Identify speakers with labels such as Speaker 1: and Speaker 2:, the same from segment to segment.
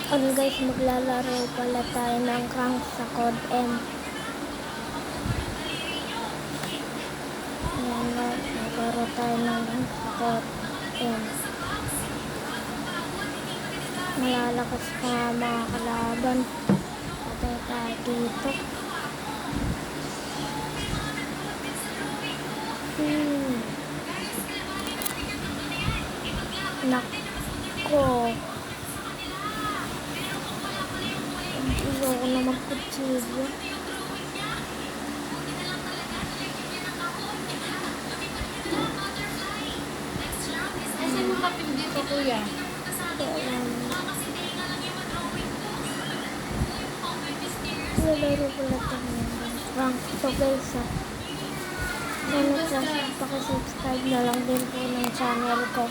Speaker 1: Ano guys, maglalaro pala tayo ng rank sa Code M. Ayan guys, maglaro tayo ng rank sa Code M. Malalakas pa mga kalaban. Patay tayo dito. Nako. Ayoko na magkutsilyo.
Speaker 2: Kasi mo kapit dito, kuya?
Speaker 1: Nalaro pala tayo ng rank to guys. Sana pakisubscribe na lang din po ng channel ko.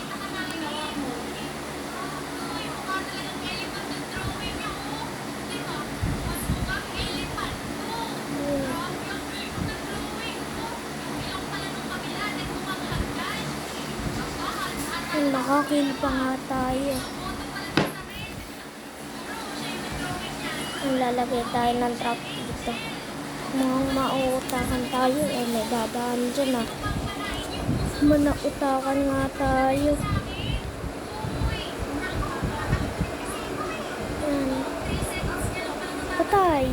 Speaker 1: Nakakill pa nga tayo. Lalagay tayo ng trap dito. Mukhang mauutakan tayo. May dadaan dyan ah. Manautakan nga tayo. Ayan. Patay.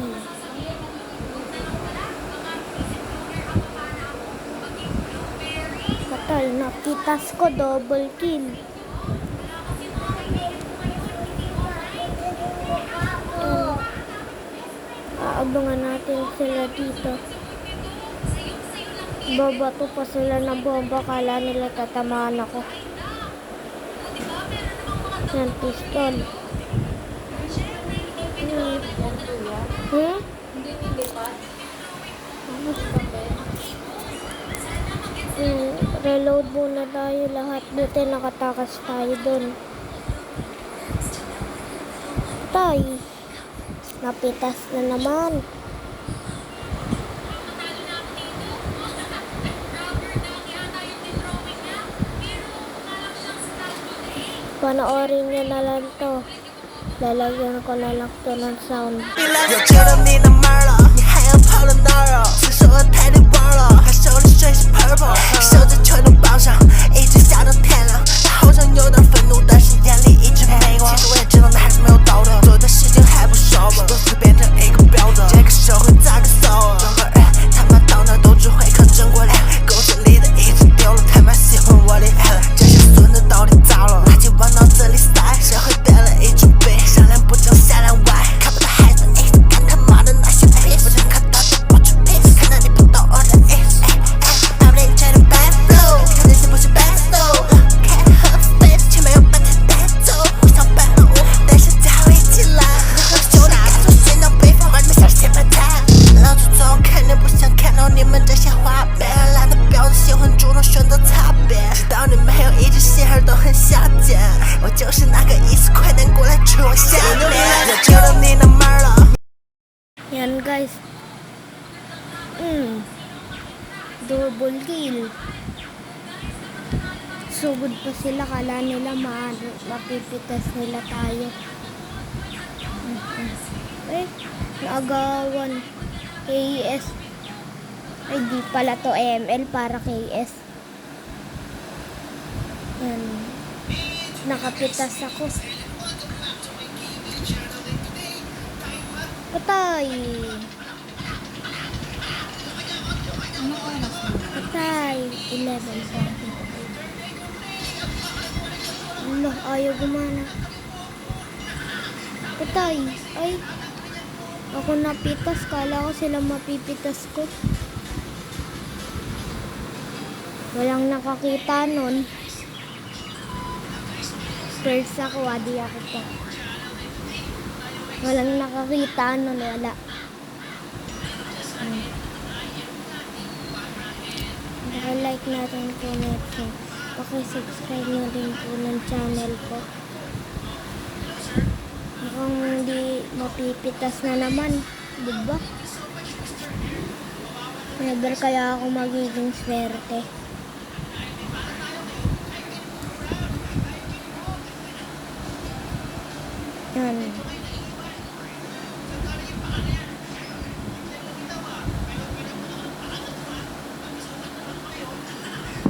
Speaker 1: Patay. Nakitas ko double kill. Aabangan natin sila dito. Babato pa sila ng bomba. Kala nila tatamaan ako. Yan, pistol.
Speaker 2: Hindi nilipat.
Speaker 1: Reload muna tayo lahat. Dito nakatakas tayo dun. Tay. Napitas na naman. Panoorin nyo na lang to. Lalagyan ko na lang to ng sound.
Speaker 3: 有觉得你的妈了，你还要跑到哪儿啊？此时我太得玩了，还手里水是 purple， 手指全都绑上，一直下到天亮。好像有点愤怒，但是眼里一直没光。其实我也知道那还是没有道德，做的事情还不少吧，都是变成一个标准。这个社会咋个骚啊？整个人他妈到哪都只会看正过脸，公司里的一直丢了，他妈喜欢我的爱了。这些孙子到底咋了？垃圾往脑子里塞，社会变了一种病，上梁不正下梁歪，看不到孩子意思，看他妈的那些屁，不想看到的不出屁，看到你不懂我的意思。I believe in the bad flow， 看那些不是 bad soul。Can't help space， 却没有把它带走。互相摆弄，但是加我一起来。和兄弟感受先到北方，玩你们像是铁板台。老祖宗肯定不想看到你们这些花边，懒得婊子喜欢主动选择擦边，知道你们还有一只心儿都很下贱，我就是那个意思，快点过来吃我下面。我知道你的妈了。
Speaker 1: Yan guys. Double kill. Sugod pa sila. Kala nila mapipitas nila tayo. Naagawan. KS. Ay di pala to ML para KS. Yan. Nakapitas ako. Patay.
Speaker 2: Ano oras mo?
Speaker 1: Patay. 11. Ano, ayaw gumana. Patay. Ay. Ako napitas. Kala ko sila mapipitas ko. Walang nakakita nun. First ako, adi ako pa. Walang nakakita nun. Wala. Like natin po nito. Pakisubscribe nyo din po ng channel ko. Mukhang hindi mapipitas na naman. Diba? Never kaya ako magiging swerte. Yan.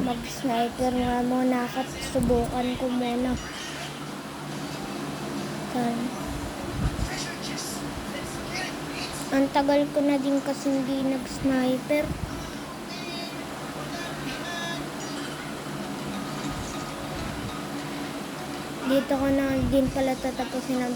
Speaker 1: Mag-sniper nga muna ako. Subukan ko muna. Yan. Ang tagal ko na din kasi hindi nag-sniper. Dito ko na din pala tatapusin ang